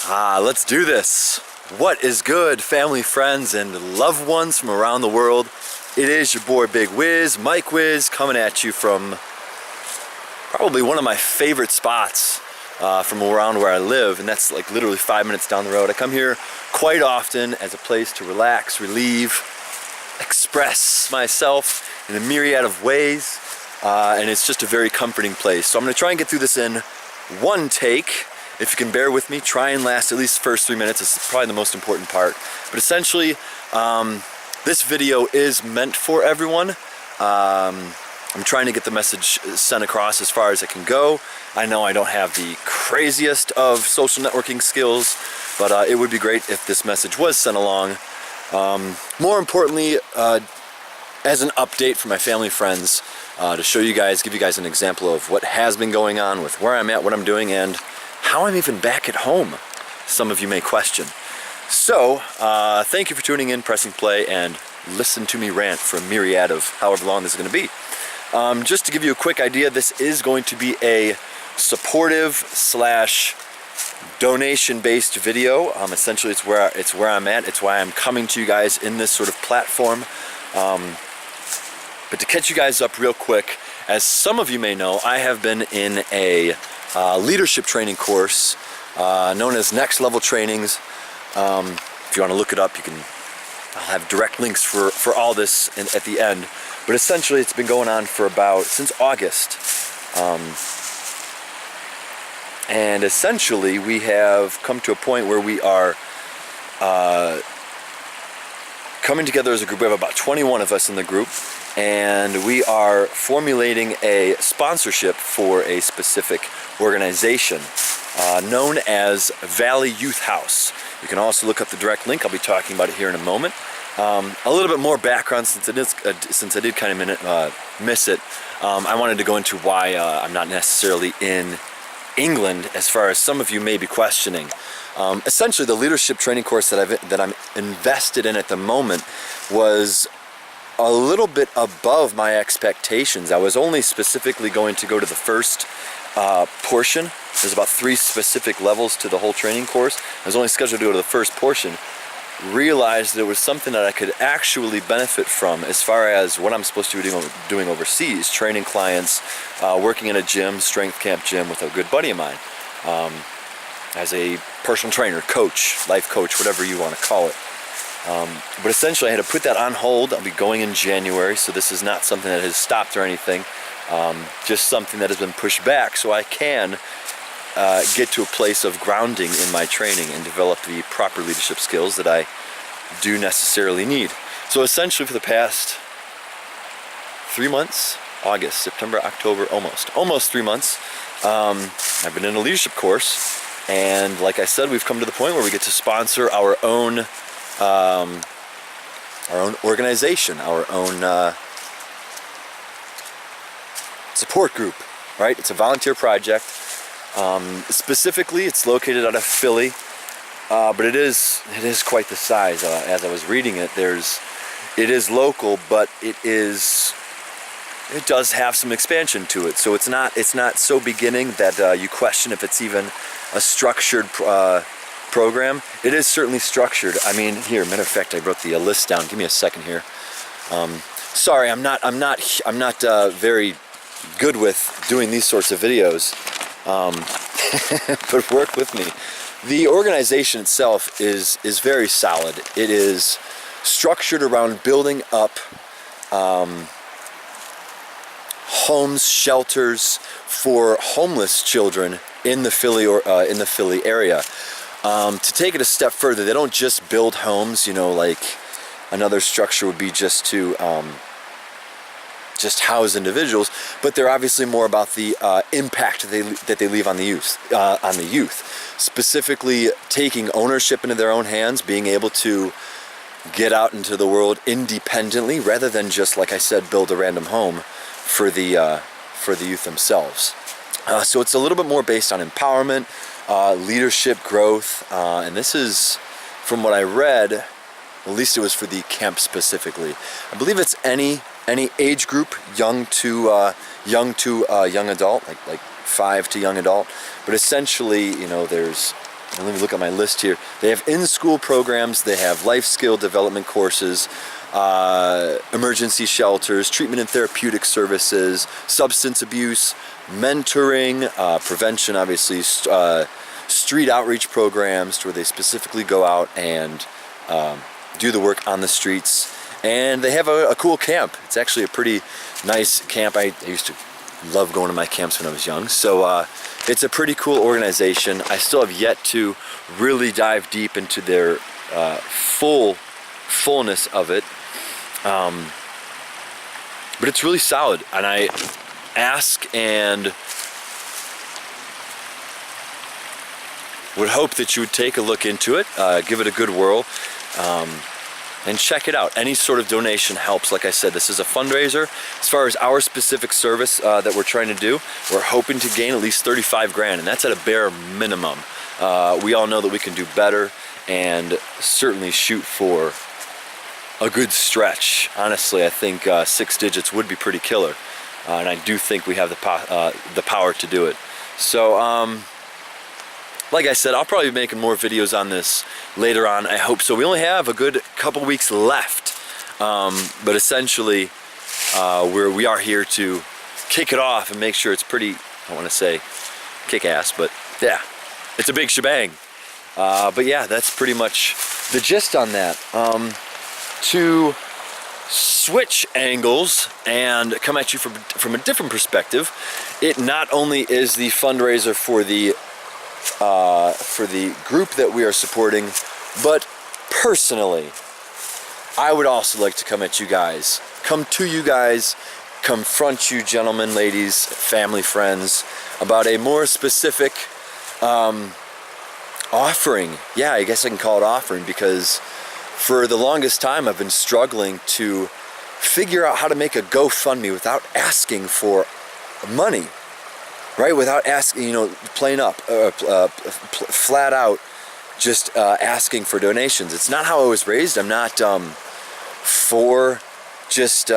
Let's do this. What is good, family, friends, and loved ones from around the world? It is your boy Big Whiz, Mike Whiz, coming at you from probably one of my favorite spots from around where I live, and that's like literally 5 minutes down the road. I come here quite often as a place to relax, relieve, express myself in a myriad of ways, and it's just a very comforting place. So I'm going to try and get through this in one take. If you can bear with me, try and last at least the first 3 minutes. It's probably the most important part. But essentially, this video is meant for everyone. I'm trying to get the message sent across as far as it can go. I know I don't have the craziest of social networking skills, but it would be great if this message was sent along. More importantly, as an update for my family friends, to show you guys, give you guys an example of what has been going on with where I'm at, what I'm doing, and how I'm even back at home, some of you may question. So, thank you for tuning in, pressing play, and listen to me rant for a myriad of however long this is going to be. Just to give you a quick idea, this is going to be a supportive / donation-based video. Essentially, it's where I'm at. It's why I'm coming to you guys in this sort of platform. But to catch you guys up real quick, as some of you may know, I have been in a leadership training course known as Next Level Trainings. If you want to look it up, I'll have direct links for all this at the end. But essentially, it's been going on for since August. And essentially, we have come to a point where we are coming together as a group. We have about 21 of us in the group, and we are formulating a sponsorship for a specific organization known as Valley Youth House. You can also look up the direct link. I'll be talking about it here in a moment. A little bit more background since I did kind of miss it. I wanted to go into why I'm not necessarily in England, as far as some of you may be questioning. Essentially, the leadership training course that I'm invested in at the moment was a little bit above my expectations. I was only specifically going to go to the first portion. There's about 3 specific levels to the whole training course. I was only scheduled to go to the first portion. Realized that it was something that I could actually benefit from as far as what I'm supposed to be doing overseas, training clients, working in a gym, strength camp gym with a good buddy of mine, as a personal trainer, coach, life coach, whatever you want to call it. But essentially I had to put that on hold. I'll be going in January, so this is not something that has stopped or anything, just something that has been pushed back so I can get to a place of grounding in my training and develop the proper leadership skills that I do necessarily need. So essentially for the past 3 months, August, September, October, almost 3 months, I've been in a leadership course, and like I said, we've come to the point where we get to sponsor our own organization, our own support group, right? It's a volunteer project. Specifically, it's located out of Philly, but it is quite the size. As I was reading it, it is local, but it does have some expansion to it. So it's not so beginning that you question if it's even a structured program. It is certainly structured. I mean, here, matter of fact, I wrote the list down. Give me a second here. Sorry, I'm not very good with doing these sorts of videos. But work with me. The organization itself is very solid. It is structured around building up homes, shelters for homeless children in the Philly area. To take it a step further, they don't just build homes. Like another structure would be just to just house individuals, but they're obviously more about the impact that they leave on the youth, specifically taking ownership into their own hands, being able to get out into the world independently rather than just, like I said, build a random home for the youth themselves. So it's a little bit more based on empowerment, leadership, growth, and this is, from what I read, at least it was for the camp specifically. I believe it's any age group, young to young adult, like 5 to young adult. But essentially, there's and let me look at my list here. They have in-school programs, they have life skill development courses, emergency shelters, treatment and therapeutic services, substance abuse, mentoring, prevention, obviously, street outreach programs where they specifically go out and do the work on the streets. And they have a cool camp. It's actually a pretty nice camp. I used to love going to my camps when I was young. So it's a pretty cool organization. I still have yet to really dive deep into their fullness of it. But it's really solid, and I ask and would hope that you would take a look into it, give it a good whirl, and check it out. Any sort of donation helps. Like I said, this is a fundraiser. As far as our specific service that we're trying to do, we're hoping to gain at least 35 grand, and that's at a bare minimum. We all know that we can do better, and certainly shoot for a good stretch. Honestly, I think 6 digits would be pretty killer, and I do think we have the power to do it. So, like I said, I'll probably be making more videos on this later on. I hope so. We only have a good couple weeks left, but essentially, we are here to kick it off and make sure it's pretty. I want to say kick-ass, but yeah, it's a big shebang. But yeah, that's pretty much the gist on that. To switch angles and come at you from a different perspective, it not only is the fundraiser for the group that we are supporting, but personally, I would also like to come to you guys, confront you gentlemen, ladies, family, friends, about a more specific offering. Yeah, I guess I can call it offering, because for the longest time I've been struggling to figure out how to make a GoFundMe without asking for money, right? Without asking, plain up, flat out, just asking for donations. It's not how I was raised. I'm not for just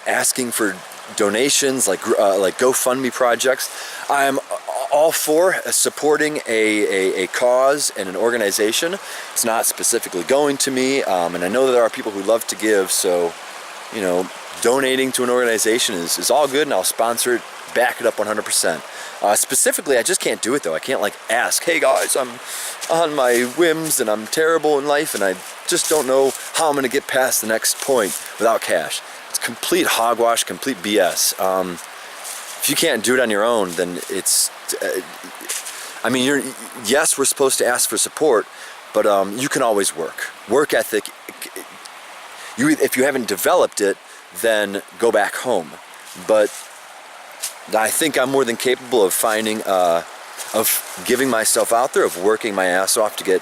asking for donations like GoFundMe projects. I'm all for supporting a cause and an organization. It's not specifically going to me, and I know that there are people who love to give, so donating to an organization is all good, and I'll sponsor it, back it up 100%. Specifically, I just can't do it though. I can't ask, hey guys, I'm on my whims and I'm terrible in life and I just don't know how I'm gonna get past the next point without cash. It's complete hogwash, complete BS. If you can't do it on your own, then it's, yes, we're supposed to ask for support, but you can always work. Work ethic, if you haven't developed it, then go back home. But I think I'm more than capable of finding, of giving myself out there, of working my ass off to get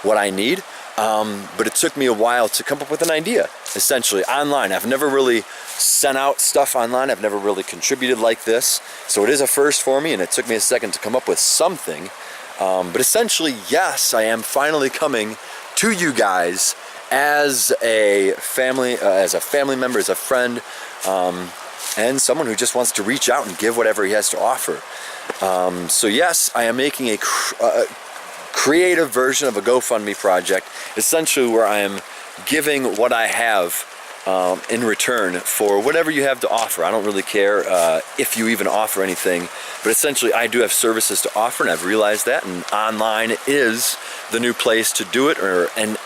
what I need. But it took me a while to come up with an idea, essentially, online. I've never really sent out stuff online. I've never really contributed like this. So it is a first for me, and it took me a second to come up with something. But essentially, yes, I am finally coming to you guys as a family member, as a friend, and someone who just wants to reach out and give whatever he has to offer. So yes, I am making a creative version of a GoFundMe project, essentially where I am giving what I have in return for whatever you have to offer. I don't really care if you even offer anything, but essentially I do have services to offer, and I've realized that, and online is the new place to do it, and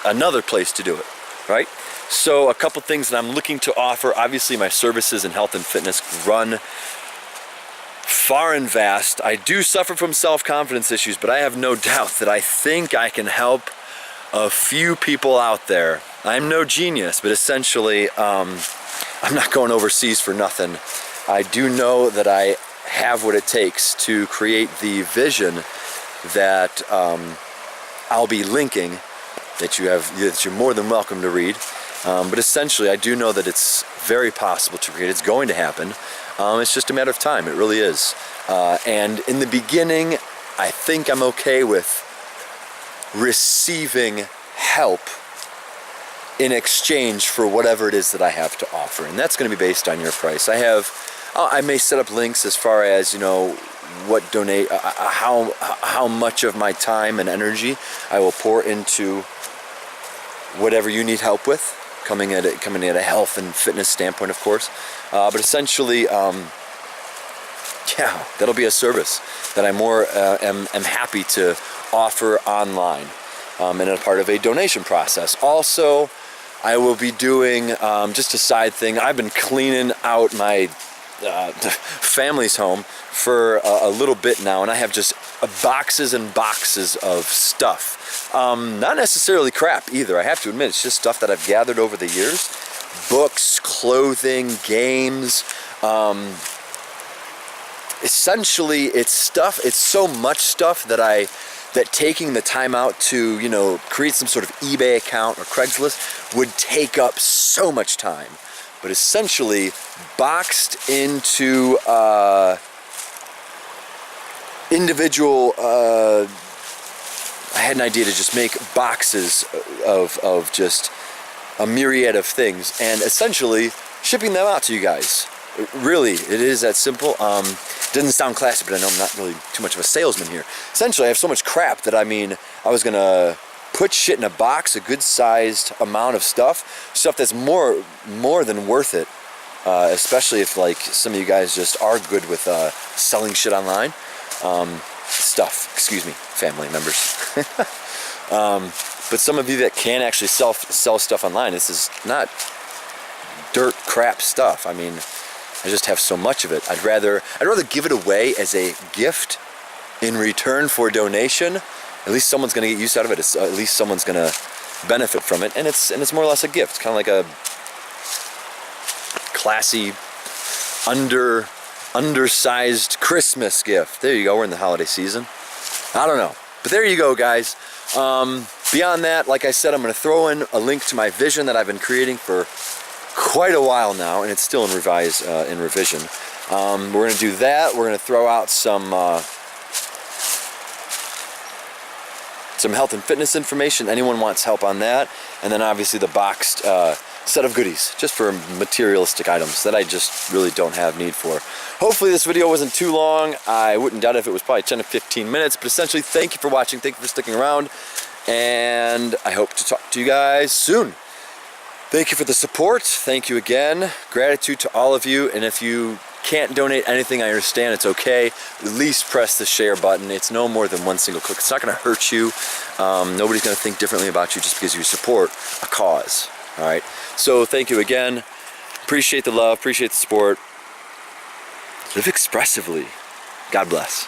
another place to do it, right? So a couple things that I'm looking to offer. Obviously, my services in health and fitness run far and vast. I do suffer from self-confidence issues, but I have no doubt that I think I can help a few people out there. I'm no genius, but essentially, I'm not going overseas for nothing. I do know that I have what it takes to create the vision that I'll be linking, that you're more than welcome to read. But essentially, I do know that it's very possible to create. It's going to happen. It's just a matter of time. It really is. And in the beginning, I think I'm okay with receiving help in exchange for whatever it is that I have to offer. And that's going to be based on your price. I may set up links as far as, how much of my time and energy I will pour into whatever you need help with, coming at a health and fitness standpoint, of course. But essentially, yeah, that'll be a service that I am happy to offer online, and a part of a donation process. Also, I will be doing just a side thing. I've been cleaning out my family's home for a little bit now, and I have just boxes and boxes of stuff. Not necessarily crap either, I have to admit. It's just stuff that I've gathered over the years. Books, clothing, games. Essentially, it's so much stuff that taking the time out to, you know, create some sort of eBay account or Craigslist would take up so much time. But essentially, boxed into individual, I had an idea to just make boxes of just a myriad of things, and essentially shipping them out to you guys. Really, it is that simple. Doesn't sound classy, but I know I'm not really too much of a salesman here. Essentially, I have so much crap that I was gonna put shit in a box, a good-sized amount of stuff that's more than worth it. Especially if, like, some of you guys just are good with selling shit online. Excuse me, family members. But some of you that can actually sell stuff online, this is not dirt crap stuff. I mean, I just have so much of it. I'd rather give it away as a gift in return for donation. At least someone's gonna get use out of it. At least someone's gonna benefit from it, and it's more or less a gift. It's kind of like a classy, undersized Christmas gift. There you go. We're in the holiday season. I don't know, but there you go, guys. Beyond that, like I said, I'm going to throw in a link to my vision that I've been creating for quite a while now, and it's still in revision. We're going to do that. We're going to throw out some health and fitness information. Anyone wants help on that, and then obviously the boxed set of goodies, just for materialistic items that I just really don't have need for. Hopefully this video wasn't too long. I wouldn't doubt if it was probably 10 to 15 minutes, but essentially, thank you for watching, thank you for sticking around, and I hope to talk to you guys soon. Thank you for the support. Thank you again. Gratitude to all of you, and if you can't donate anything, I understand, it's okay. At least press the share button. It's no more than one single click. It's not going to hurt you. Nobody's going to think differently about you just because you support a cause. All right, so thank you again. Appreciate the love, appreciate the support. Live expressively. God bless.